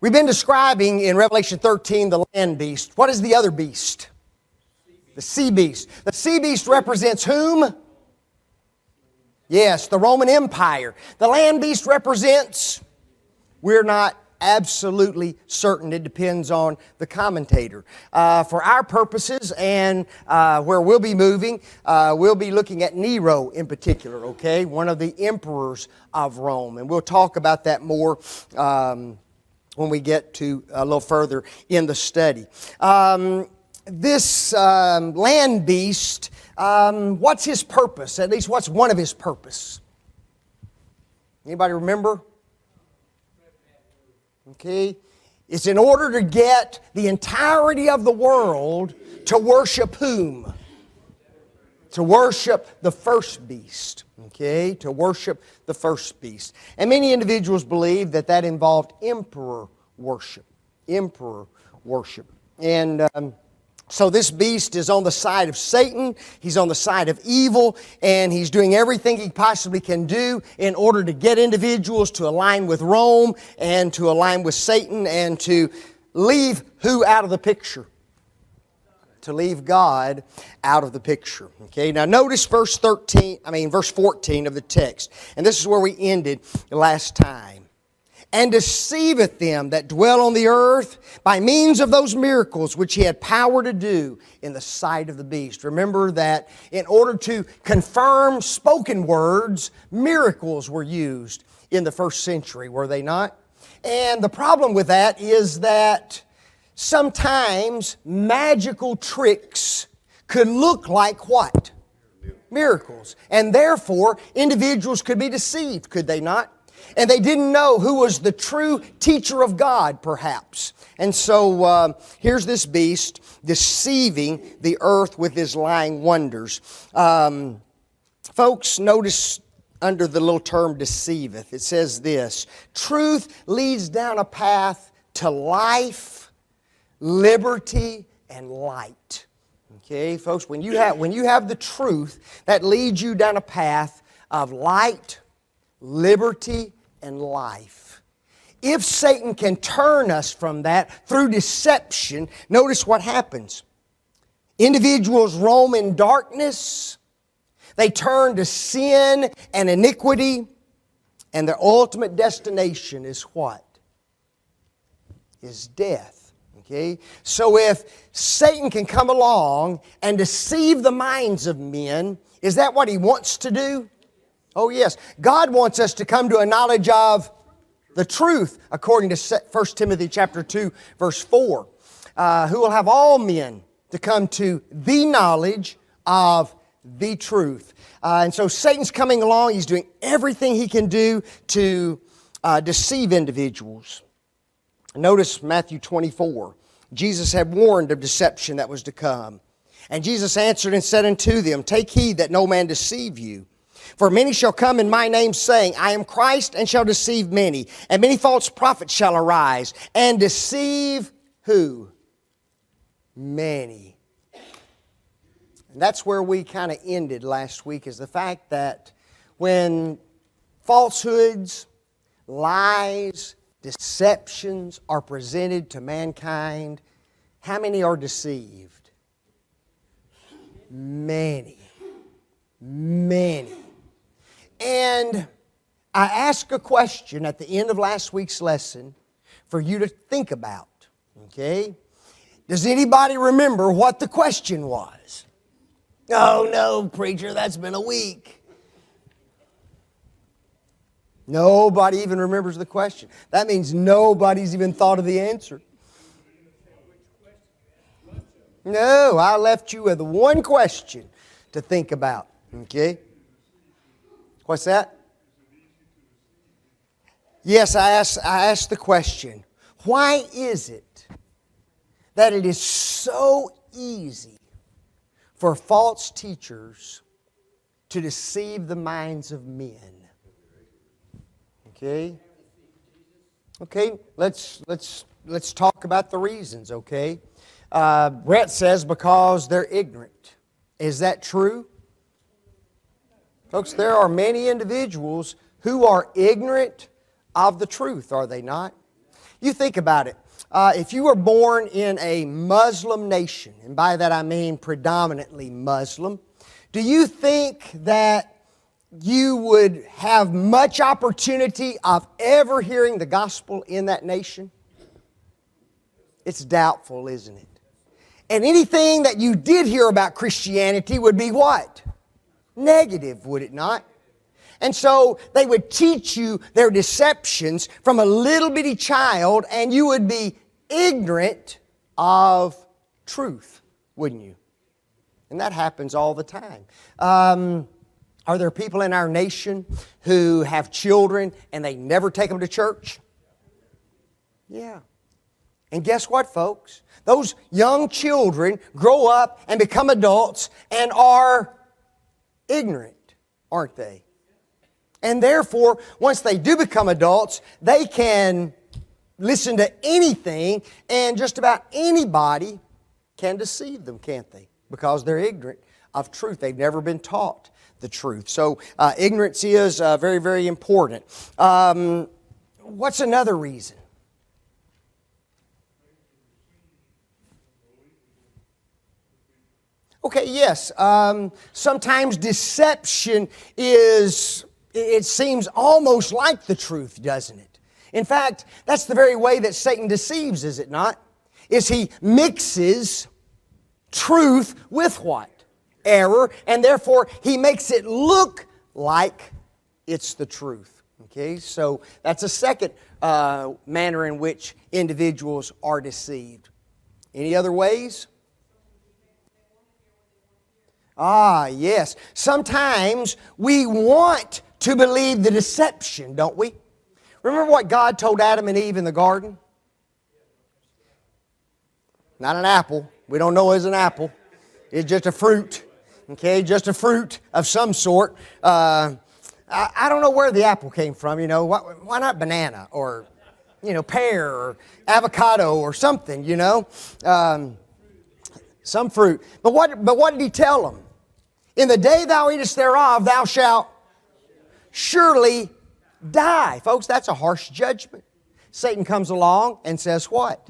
We've been describing in Revelation 13 the land beast. What is the other beast? The sea beast. The sea beast represents whom? Yes, the Roman Empire. The land beast represents, we're not absolutely certain. It depends on the commentator. For our purposes and where we'll be moving, we'll be looking at Nero in particular, okay? One of the emperors of Rome. And we'll talk about that more when we get to a little further in the study. This land beast, what's his purpose? At least what's one of his purpose? Anybody remember? Okay. It's in order to get the entirety of the world to worship whom? To worship the first beast. Okay, to worship the first beast. And many individuals believe that that involved emperor worship. Emperor worship. And so this beast is on the side of Satan. He's on the side of evil. And he's doing everything he possibly can do in order to get individuals to align with Rome and to align with Satan and to leave who out of the picture? To leave God out of the picture. Okay, now notice verse 14 of the text. And this is where we ended last time. And deceiveth them that dwell on the earth by means of those miracles which he had power to do in the sight of the beast. Remember that in order to confirm spoken words, miracles were used in the first century, were they not? And the problem with that is that sometimes magical tricks could look like what? Miracles. And therefore, individuals could be deceived, could they not? And they didn't know who was the true teacher of God, perhaps. And so here's this beast deceiving the earth with his lying wonders. Folks, notice under the little term deceiveth, it says this: truth leads down a path to life, liberty, and light. Okay, folks, when you have the truth, that leads you down a path of light, liberty, and life. If Satan can turn us from that through deception, notice what happens. Individuals roam in darkness. They turn to sin and iniquity. And their ultimate destination is what? Is death. Okay? So if Satan can come along and deceive the minds of men, is that what he wants to do? Oh yes. God wants us to come to a knowledge of the truth, according to 1 Timothy chapter 2, verse 4. Who will have all men to come to the knowledge of the truth. And so Satan's coming along. He's doing everything he can do to deceive individuals. Notice Matthew 24. Jesus had warned of deception that was to come. And Jesus answered and said unto them, take heed that no man deceive you. For many shall come in my name, saying, I am Christ, and shall deceive many. And many false prophets shall arise, and deceive who? Many. And that's where we kind of ended last week, is the fact that when falsehoods, lies, deceptions are presented to mankind, how many are deceived? Many. Many. And I asked a question at the end of last week's lesson for you to think about. Okay? Does anybody remember what the question was? Oh no, preacher, that's been a week. Nobody even remembers the question. That means nobody's even thought of the answer. No, I left you with one question to think about. Okay? What's that? Yes, I asked the question, why is it that it is so easy for false teachers to deceive the minds of men? Okay? Okay, let's talk about the reasons, okay? Brett says because they're ignorant. Is that true? Folks, there are many individuals who are ignorant of the truth, are they not? You think about it. If you were born in a Muslim nation, and by that I mean predominantly Muslim, do you think that you would have much opportunity of ever hearing the gospel in that nation? It's doubtful, isn't it? And anything that you did hear about Christianity would be what? Negative, would it not? And so they would teach you their deceptions from a little bitty child, and you would be ignorant of truth, wouldn't you? And that happens all the time. Are there people in our nation who have children and they never take them to church? Yeah. And guess what, folks? Those young children grow up and become adults and are ignorant, aren't they? And therefore, once they do become adults, they can listen to anything, and just about anybody can deceive them, can't they? Because they're ignorant of truth. They've never been taught the truth. So ignorance is very, very important. What's another reason? Okay, yes. Sometimes deception is, it seems almost like the truth, doesn't it? In fact, that's the very way that Satan deceives, is it not? Is he mixes truth with what? Error, and therefore he makes it look like it's the truth. Okay, so that's a second manner in which individuals are deceived. Any other ways? Ah, yes. Sometimes we want to believe the deception, don't we? Remember what God told Adam and Eve in the garden? Not an apple. We don't know it's an apple. It's just a fruit. Okay, just a fruit of some sort. I don't know where the apple came from, you know. Why not banana or, you know, pear or avocado or something, you know. Some fruit. But what did he tell them? In the day thou eatest thereof, thou shalt surely die. Folks, that's a harsh judgment. Satan comes along and says what?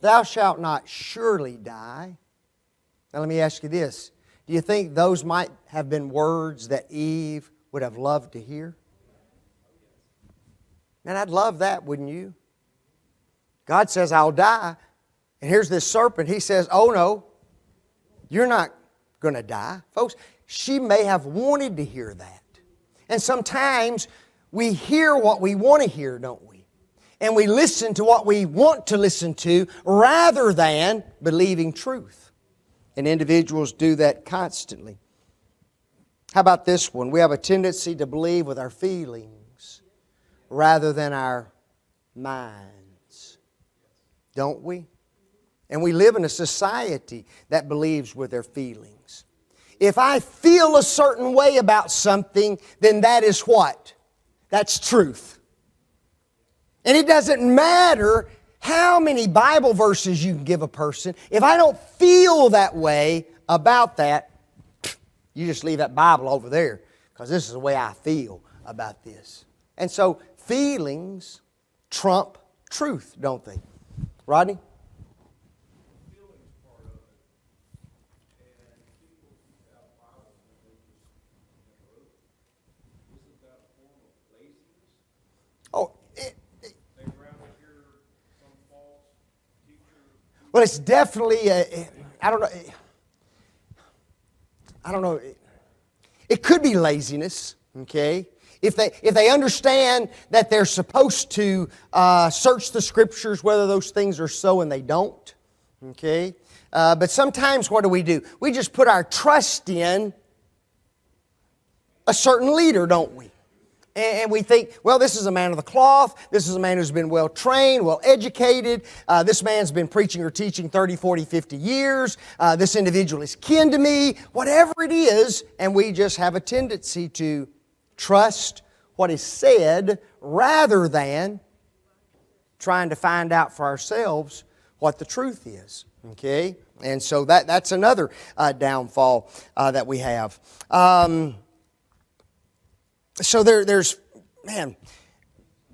Thou shalt not surely die. Now let me ask you this. Do you think those might have been words that Eve would have loved to hear? Man, I'd love that, wouldn't you? God says, I'll die. And here's this serpent. He says, oh no, you're not going to die. Folks, she may have wanted to hear that. And sometimes we hear what we want to hear, don't we? And we listen to what we want to listen to rather than believing truth. And individuals do that constantly. How about this one? We have a tendency to believe with our feelings rather than our minds. Don't we? And we live in a society that believes with their feelings. If I feel a certain way about something, then that is what? That's truth. And it doesn't matter how many Bible verses you can give a person. If I don't feel that way about that, you just leave that Bible over there, because this is the way I feel about this. And so feelings trump truth, don't they? Rodney? Well, it's definitely, I don't know. It could be laziness, okay? If they understand that they're supposed to search the Scriptures, whether those things are so, and they don't, okay? But sometimes what do? We just put our trust in a certain leader, don't we? And we think, well, this is a man of the cloth. This is a man who's been well trained, well educated. This man's been preaching or teaching 30, 40, 50 years. This individual is kin to me. Whatever it is, and we just have a tendency to trust what is said rather than trying to find out for ourselves what the truth is. Okay? And so that's another downfall that we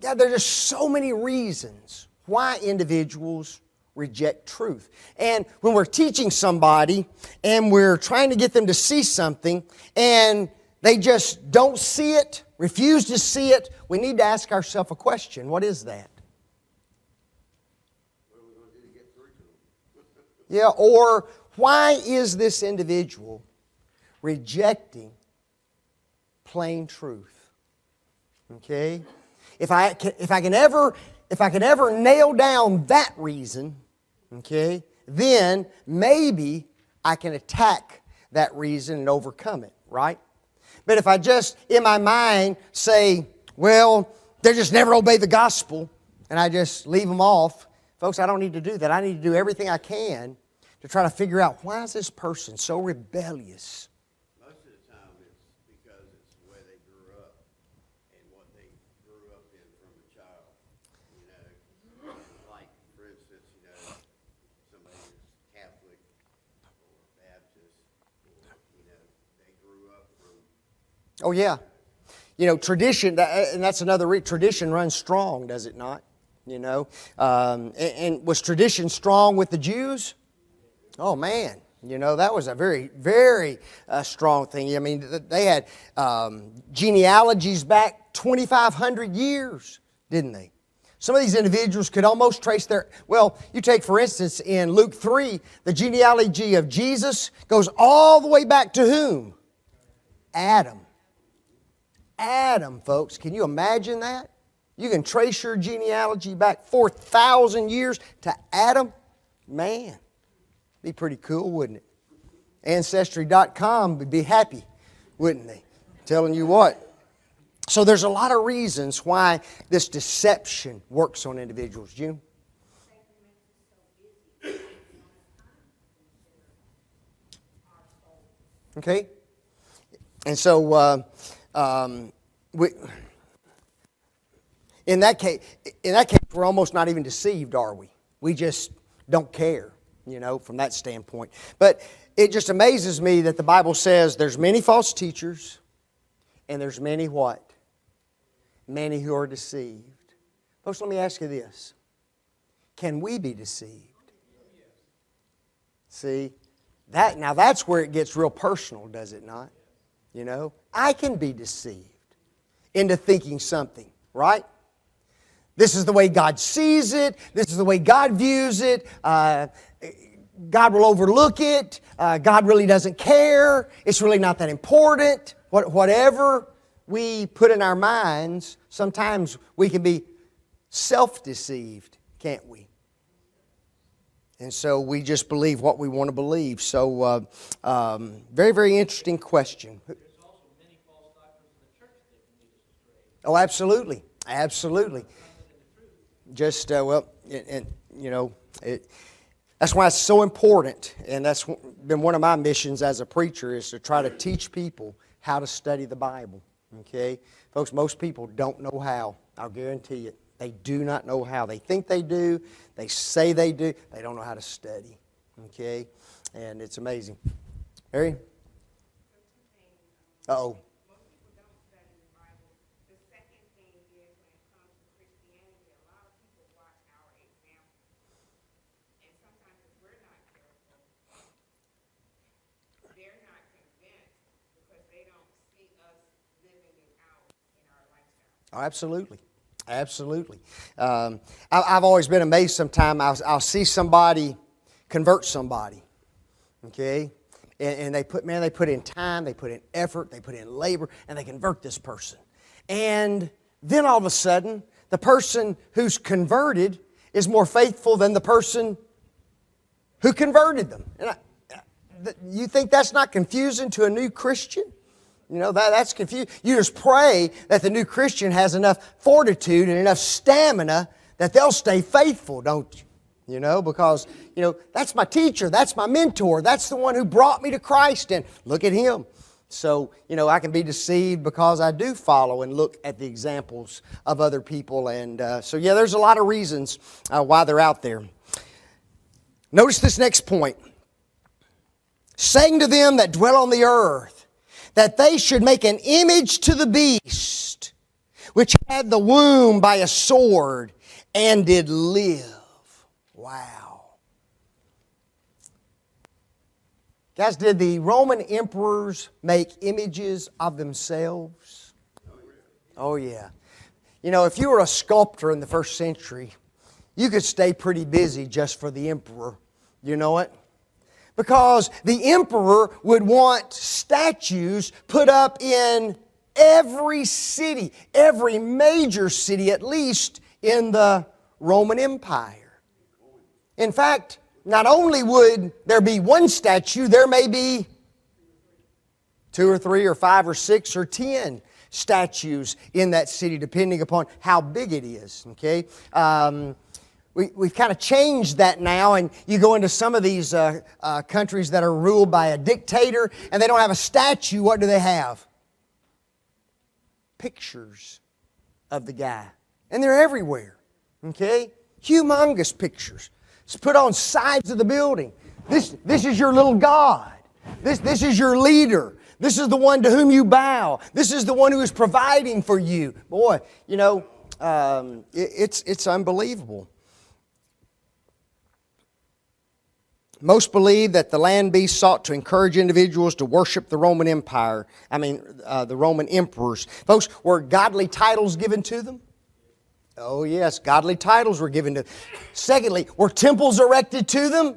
God, there are just so many reasons why individuals reject truth. And when we're teaching somebody and we're trying to get them to see something and they just don't see it, refuse to see it, we need to ask ourselves a question. What is that? What are we going to do to get through to them? Yeah, or why is this individual rejecting plain truth? Okay? If I can ever nail down that reason, okay, then maybe I can attack that reason and overcome it, right? But if I just, in my mind, say, well, they just never obey the gospel, and I just leave them off, folks, I don't need to do that. I need to do everything I can to try to figure out, why is this person so rebellious? Most of the time it's because it's the way they grew up and what they grew up in from a child. You know, like, for instance, you know, somebody who's Catholic or Baptist, or, you know, they grew up from... Oh, yeah. You know, tradition, and that's another tradition runs strong, does it not? You know, and was tradition strong with the Jews? Oh, man. You know, that was a very, very strong thing. I mean, they had genealogies back 2,500 years, didn't they? Some of these individuals could almost trace their... Well, you take, for instance, in Luke 3, the genealogy of Jesus goes all the way back to whom? Adam. Adam, folks. Can you imagine that? You can trace your genealogy back 4,000 years to Adam? Man, be pretty cool, wouldn't it? Ancestry.com would be happy, wouldn't they? Telling you what. So there's a lot of reasons why this deception works on individuals. June? Okay. And so in that case, we're almost not even deceived, are we? We just don't care, you know, from that standpoint. But it just amazes me that the Bible says there's many false teachers and there's many what? Many who are deceived. Folks, let me ask you this. Can we be deceived? See, now that's where it gets real personal, does it not? You know, I can be deceived into thinking something, right? This is the way God sees it. This is the way God views it. God will overlook it. God really doesn't care. It's really not that important. Whatever we put in our minds, sometimes we can be self-deceived, can't we? And so we just believe what we want to believe. So, very, very interesting question. There's also many false doctrines in the church that can lead us astray. Oh, absolutely. Absolutely. Just, you know, that's why it's so important. And that's been one of my missions as a preacher, is to try to teach people how to study the Bible. Okay? Folks, most people don't know how. I'll guarantee it. They do not know how. They think they do. They say they do. They don't know how to study. Okay? And it's amazing. Harry? Uh-oh. Most people don't study the Bible. The second thing is, when it comes to Christianity, a lot of people watch our example. And sometimes if we're not careful, they're not convinced because they don't see us living it out in our lifestyle. Oh, absolutely. Absolutely. I've always been amazed sometimes. I'll see somebody convert somebody. Okay? And they put in time, they put in effort, they put in labor, and they convert this person. And then all of a sudden, the person who's converted is more faithful than the person who converted them. And you think that's not confusing to a new Christian? You know, that's confusing. You just pray that the new Christian has enough fortitude and enough stamina that they'll stay faithful, don't you? You know, because, you know, that's my teacher, that's my mentor, that's the one who brought me to Christ, and look at him. So, you know, I can be deceived because I do follow and look at the examples of other people. And so, yeah, there's a lot of reasons why they're out there. Notice this next point. Saying to them that dwell on the earth, that they should make an image to the beast, which had the womb by a sword, and did live. Wow. Guys, did the Roman emperors make images of themselves? Oh, yeah. You know, if you were a sculptor in the first century, you could stay pretty busy just for the emperor. You know it? Because the emperor would want statues put up in every city, every major city at least in the Roman Empire. In fact, not only would there be one statue, there may be 2 or 3 or 5 or 6 or 10 statues in that city, depending upon how big it is. Okay, we've kind of changed that now, and you go into some of these countries that are ruled by a dictator, and they don't have a statue. What do they have? Pictures of the guy, and they're everywhere. Okay, humongous pictures. It's put on sides of the building. This is your little God. This is your leader. This is the one to whom you bow. This is the one who is providing for you. Boy, you know, it's unbelievable. Most believe that the land beast sought to encourage individuals to worship the Roman Empire. The Roman emperors. Folks, were godly titles given to them? Oh yes, godly titles were given to them. Secondly, were temples erected to them?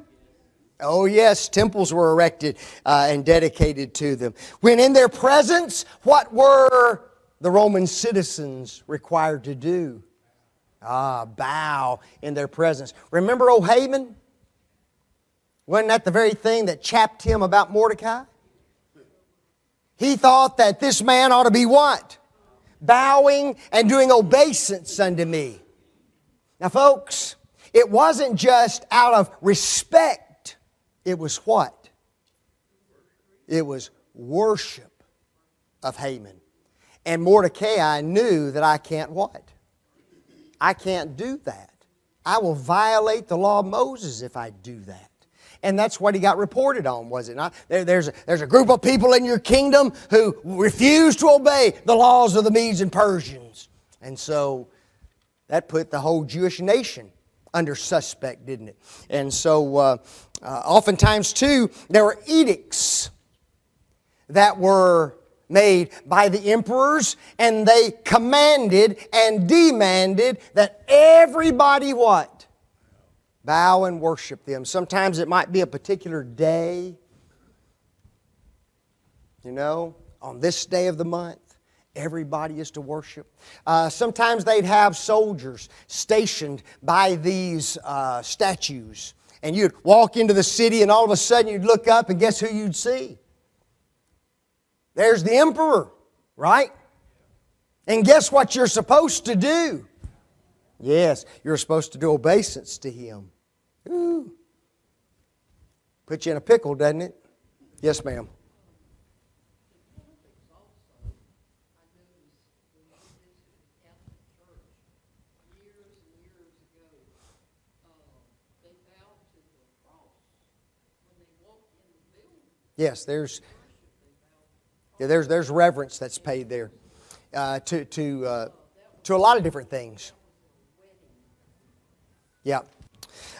Oh yes, temples were erected and dedicated to them. When in their presence, what were the Roman citizens required to do? Bow in their presence. Remember old Haman? Wasn't that the very thing that chapped him about Mordecai? He thought that this man ought to be what? Bowing and doing obeisance unto me. Now folks, it wasn't just out of respect. It was what? It was worship of Haman. And Mordecai knew that I can't what? I can't do that. I will violate the law of Moses if I do that. And that's what he got reported on, was it not? There's a group of people in your kingdom who refuse to obey the laws of the Medes and Persians. And so that put the whole Jewish nation under suspect, didn't it? And so oftentimes too, there were edicts that were made by the emperors, and they commanded and demanded that everybody what? Bow and worship them. Sometimes it might be a particular day. You know, on this day of the month, everybody is to worship. Sometimes they'd have soldiers stationed by these statues. And you'd walk into the city, and all of a sudden you'd look up, and guess who you'd see? There's the emperor, right? And guess what you're supposed to do? Yes, you're supposed to do obeisance to him. Ooh. Put you in a pickle, doesn't it? Yes, ma'am. Yes, there's reverence that's paid there to a lot of different things. Yeah.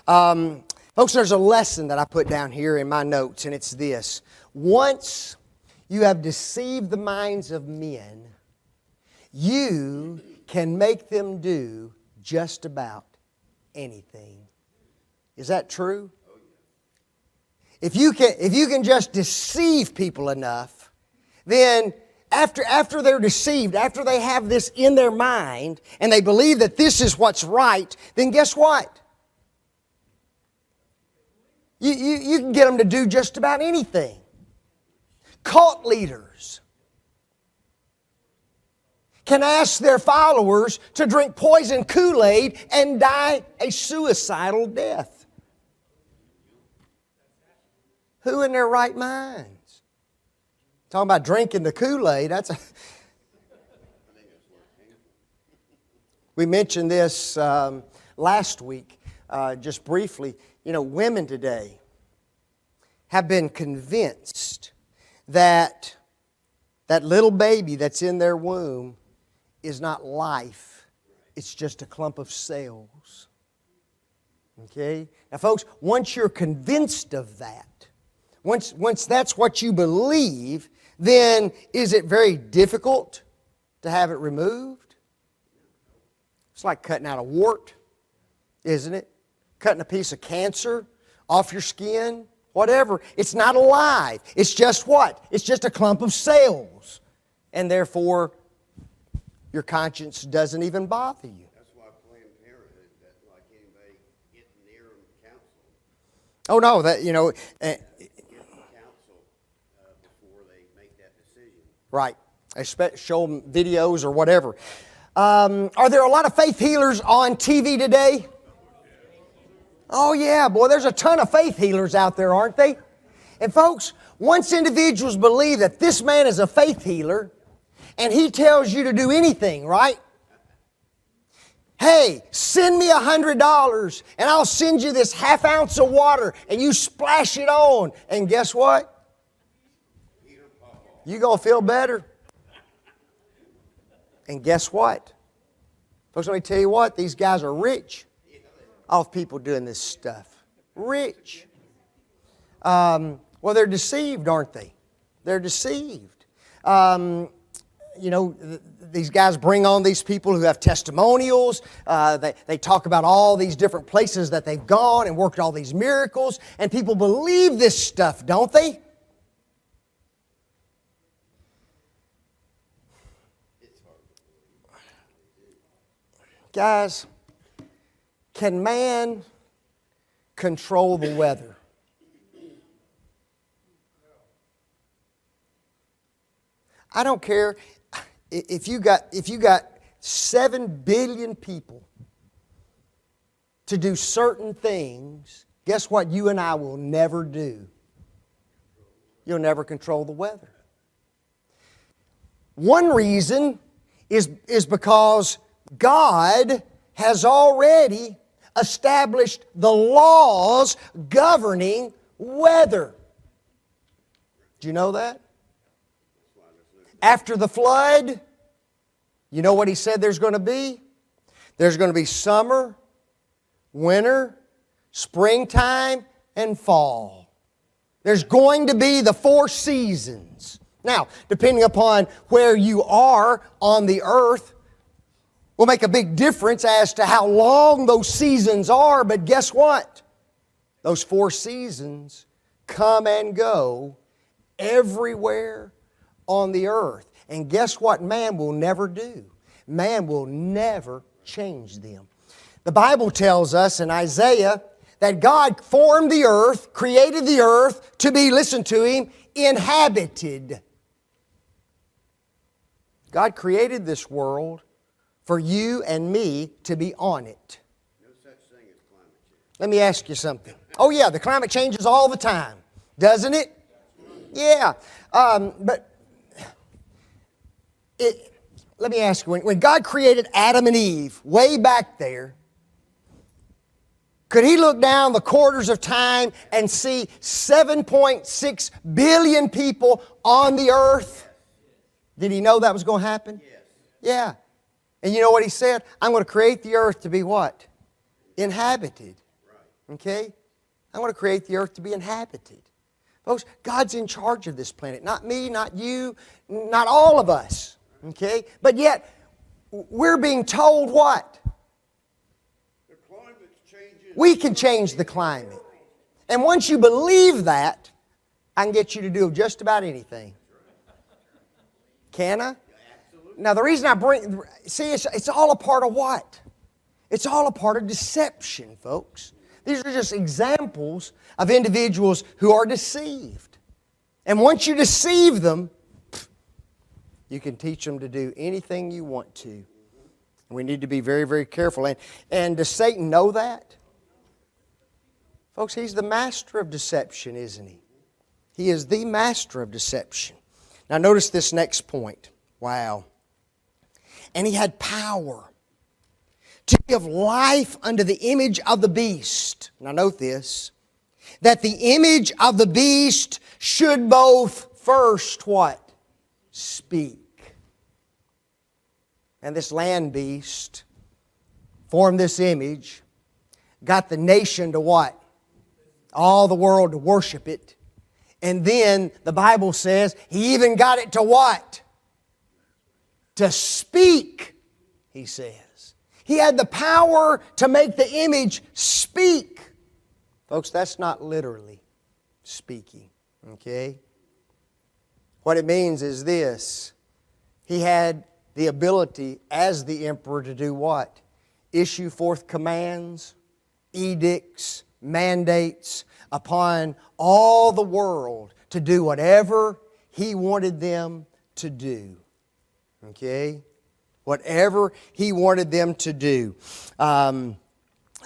Folks, there's a lesson that I put down here in my notes, and it's this. Once you have deceived the minds of men, you can make them do just about anything. Is that true? If you can just deceive people enough, then after they're deceived, after they have this in their mind, and they believe that this is what's right, then guess what? You can get them to do just about anything. Cult leaders can ask their followers to drink poison Kool-Aid and die a suicidal death. Who in their right minds? Talking about drinking the Kool-Aid, We mentioned this last week, just briefly. You know, women today have been convinced that that little baby that's in their womb is not life. It's just a clump of cells. Okay? Now, folks, once you're convinced of that, once that's what you believe, then is it very difficult to have it removed? It's like cutting out a wart, isn't it? Cutting a piece of cancer off your skin, whatever. It's not alive. It's just what? It's just a clump of cells. And therefore, your conscience doesn't even bother you. That's why Planned Parenthood, that like anybody getting near them counsel. Oh no, that Get counsel before they make that decision. right. Show them videos or whatever. Are there a lot of faith healers on TV today? Oh yeah, boy, there's a ton of faith healers out there, aren't they? And folks, once individuals believe that this man is a faith healer, and he tells you to do anything, right? Hey, send me $100 and I'll send you this half ounce of water and you splash it on. And guess what? You're going to feel better. And guess what? Folks, let me tell you what, these guys are rich off people doing this stuff. Rich. Well, they're deceived, aren't they? They're deceived. These guys bring on these people who have testimonials. They talk about all these different places that they've gone and worked all these miracles. And people believe this stuff, don't they? Guys, can man control the weather? I don't care if you got 7 billion people to do certain things. Guess what you and I will never do? You'll never control the weather. One reason is because God has already established the laws governing weather. Do you know that? After the flood, you know what He said there's going to be? There's going to be summer, winter, springtime, and fall. There's going to be the 4 seasons. Now, depending upon where you are on the earth, will make a big difference as to how long those seasons are, but guess what? Those 4 seasons come and go everywhere on the earth. And guess what man will never do? Man will never change them. The Bible tells us in Isaiah that God formed the earth, created the earth to be, listen to Him, inhabited. God created this world for you and me to be on it. No such thing as climate change. Let me ask you something. Oh yeah, the climate changes all the time, doesn't it? Yeah, but let me ask you, when God created Adam and Eve way back there, could He look down the quarters of time and see 7.6 billion people on the earth? Did He know that was going to happen? Yes. Yeah. And you know what He said? I'm going to create the earth to be what? Inhabited. Right. Okay? I'm going to create the earth to be inhabited. Folks, God's in charge of this planet. Not me, not you, not all of us. Okay? But yet, we're being told what? The climate's changing. We can change the climate. And once you believe that, I can get you to do just about anything. Can I? Now the reason I bring, see, it's all a part of what? It's all a part of deception, folks. These are just examples of individuals who are deceived. And once you deceive them, you can teach them to do anything you want to. We need to be very, very careful. And does Satan know that? Folks, he's the master of deception, isn't he? He is the master of deception. Now notice this next point. Wow. And he had power to give life unto the image of the beast. Now note this. That the image of the beast should both first what? Speak. and this land beast formed this image, got the nation to what? All the world to worship it. And then the Bible says he even got it to what? To speak, he says. He had the power to make the image speak. Folks, that's not literally speaking, okay? What it means is this. He had the ability as the emperor to do what? Issue forth commands, edicts, mandates upon all the world to do whatever he wanted them to do. Okay? Whatever he wanted them to do.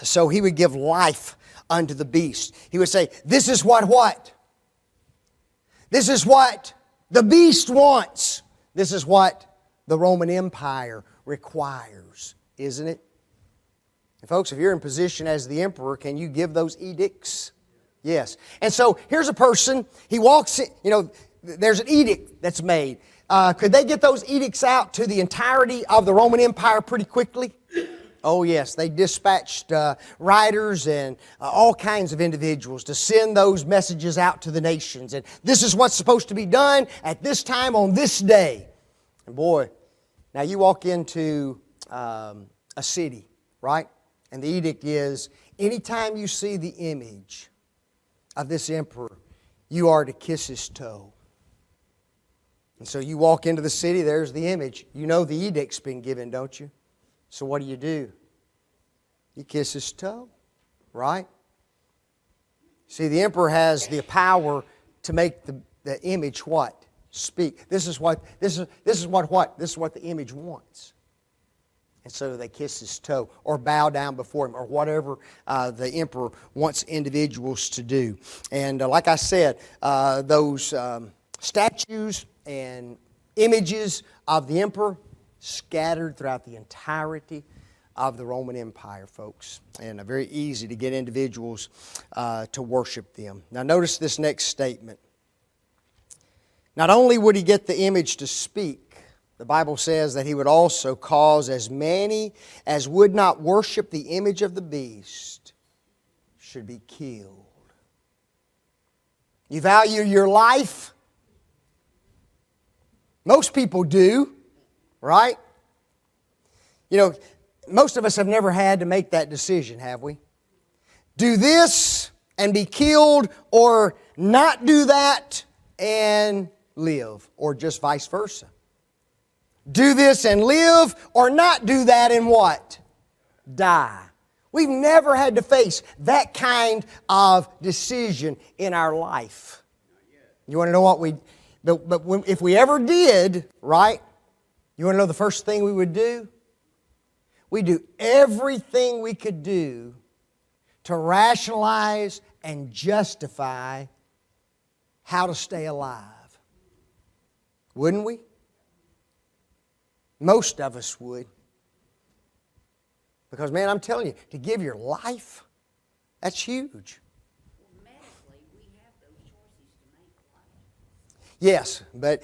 So he would give life unto the beast. He would say, this is what? This is what the beast wants. This is what the Roman Empire requires, isn't it? And folks, if you're in position as the emperor, can you give those edicts? Yes. And so here's a person, he walks in, there's an edict that's made. Could they get those edicts out to the entirety of the Roman Empire pretty quickly? Oh yes, they dispatched writers and all kinds of individuals to send those messages out to the nations. And this is what's supposed to be done at this time on this day. And boy, now you walk into a city, right? And the edict is, anytime you see the image of this emperor, you are to kiss his toe. And so you walk into the city, there's the image. You know the edict's been given, don't you? So what do? You kiss his toe, right? See, the emperor has the power to make the image what? Speak. This is what the image wants. And so they kiss his toe or bow down before him or whatever the emperor wants individuals to do. And like I said, those statues and images of the emperor scattered throughout the entirety of the Roman Empire, folks. And very easy to get individuals to worship them. Now notice this next statement. Not only would he get the image to speak, the Bible says that he would also cause as many as would not worship the image of the beast should be killed. You value your life? Most people do, right? Most of us have never had to make that decision, have we? Do this and be killed, or not do that and live, or just vice versa. Do this and live, or not do that and what? Die. We've never had to face that kind of decision in our life. You want to know what if we ever did, right? You want to know the first thing we would do? We'd do everything we could do to rationalize and justify how to stay alive. Wouldn't we? Most of us would. Because, man, I'm telling you, to give your life, that's huge. Medically, we have those choices to make. Yes, but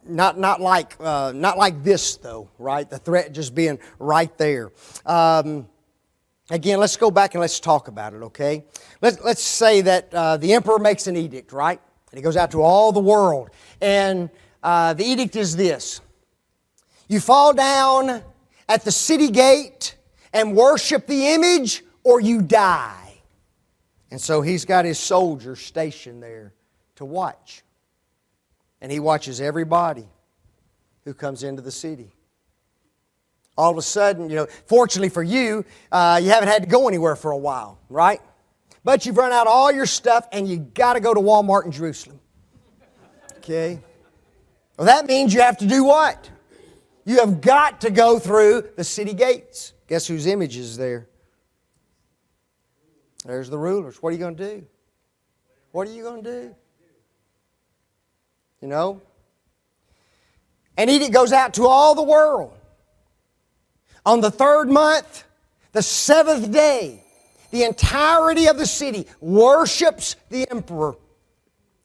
not like this though, right? The threat just being right there. Again, let's go back and let's talk about it, okay? Let's say that the emperor makes an edict, right? And he goes out to all the world, and the edict is this: you fall down at the city gate and worship the image, or you die. And so he's got his soldiers stationed there to watch. And he watches everybody who comes into the city. All of a sudden, fortunately for you, you haven't had to go anywhere for a while, right? But you've run out all your stuff and you got to go to Walmart in Jerusalem. Okay? Well, that means you have to do what? You have got to go through the city gates. Guess whose image is there? There's the rulers. What are you going to do? What are you going to do? An edict goes out to all the world. On the 3rd month, the 7th day, the entirety of the city worships the emperor.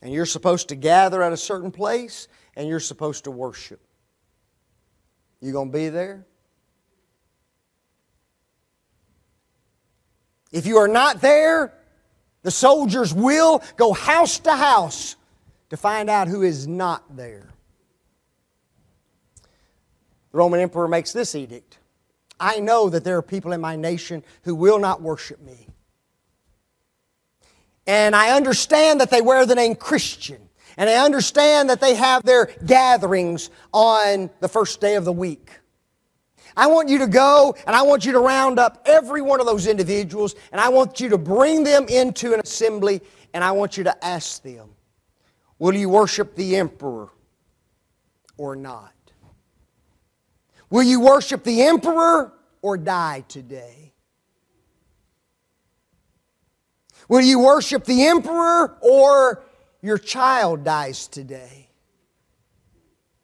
And you're supposed to gather at a certain place, and you're supposed to worship. You going to be there? If you are not there, the soldiers will go house to house to find out who is not there. The Roman emperor makes this edict. I know that there are people in my nation who will not worship me. And I understand that they wear the name Christian. And I understand that they have their gatherings on the first day of the week. I want you to go and I want you to round up every one of those individuals and I want you to bring them into an assembly and I want you to ask them, will you worship the emperor or not? Will you worship the emperor or die today? Will you worship the emperor or your child dies today?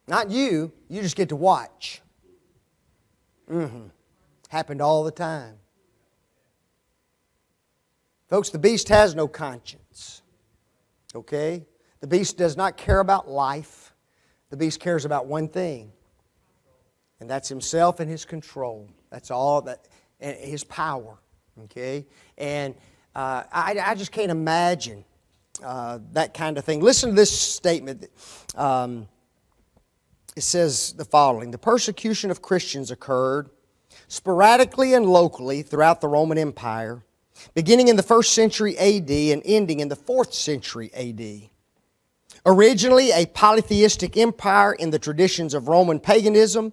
Not you. You just get to watch. Happened all the time. Folks, the beast has no conscience. Okay? The beast does not care about life. The beast cares about one thing. And that's himself and his control. That's all that, and his power. Okay? And I just can't imagine that kind of thing. Listen to this statement. It says the following: the persecution of Christians occurred sporadically and locally throughout the Roman Empire, beginning in the 1st century A.D. and ending in the 4th century A.D. Originally a polytheistic empire in the traditions of Roman paganism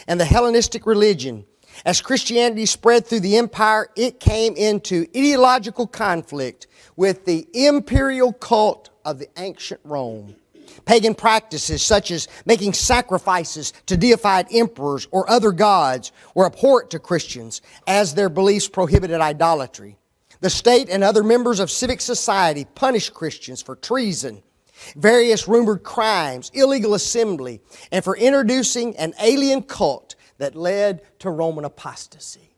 and the Hellenistic religion, as Christianity spread through the empire, it came into ideological conflict with the imperial cult of the ancient Rome. Pagan practices such as making sacrifices to deified emperors or other gods were abhorrent to Christians, as their beliefs prohibited idolatry. The state and other members of civic society punished Christians for treason, various rumored crimes, illegal assembly, and for introducing an alien cult that led to Roman apostasy.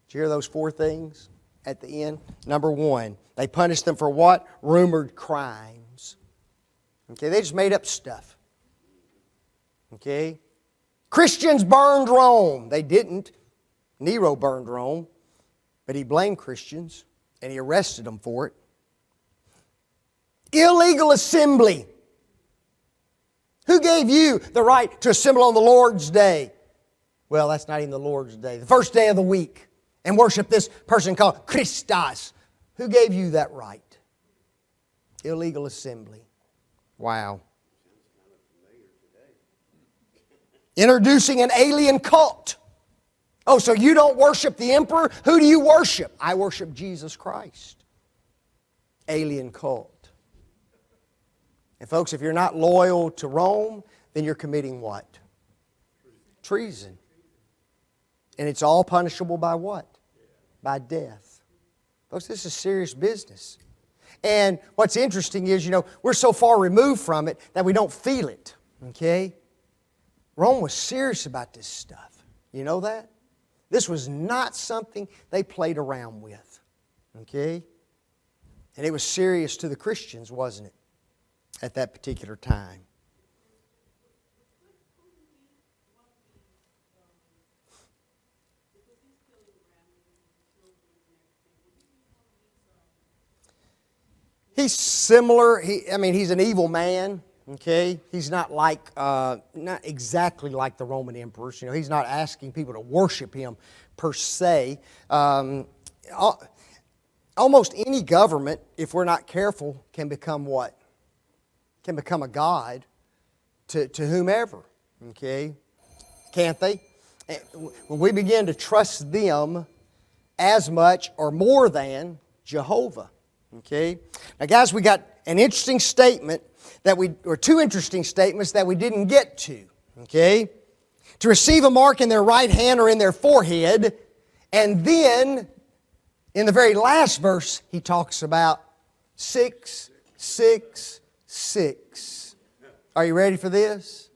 Did you hear those 4 things at the end? Number 1, they punished them for what? Rumored crimes. Okay, they just made up stuff. Okay? Christians burned Rome. They didn't. Nero burned Rome, but he blamed Christians and he arrested them for it. Illegal assembly. Who gave you the right to assemble on the Lord's Day? Well, that's not even the Lord's Day. The first day of the week. And worship this person called Christos. Who gave you that right? Illegal assembly. Wow. Introducing an alien cult. Oh, so you don't worship the emperor? Who do you worship? I worship Jesus Christ. Alien cult. And folks, if you're not loyal to Rome, then you're committing what? Treason. And it's all punishable by what? By death. Folks, this is serious business. And what's interesting is, we're so far removed from it that we don't feel it. Okay? Rome was serious about this stuff. You know that? This was not something they played around with. Okay? And it was serious to the Christians, wasn't it? At that particular time. He's similar. He's an evil man. Okay, he's not exactly like the Roman emperors. He's not asking people to worship him per se. Almost any government, if we're not careful, can become what? Can become a god to whomever. Okay, can't they? When we begin to trust them as much or more than Jehovah. Okay? Now guys, we got an interesting statement or 2 interesting statements that we didn't get to. Okay? To receive a mark in their right hand or in their forehead, and then in the very last verse he talks about 666. Are you ready for this?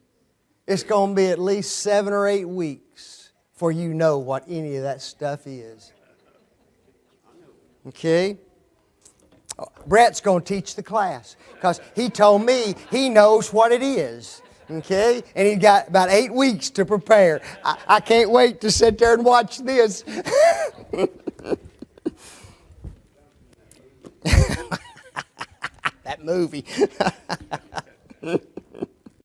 It's going to be at least 7 or 8 weeks before you know what any of that stuff is. Okay? Brett's going to teach the class because he told me he knows what it is. Okay? And he's got about 8 weeks to prepare. I can't wait to sit there and watch this. That movie.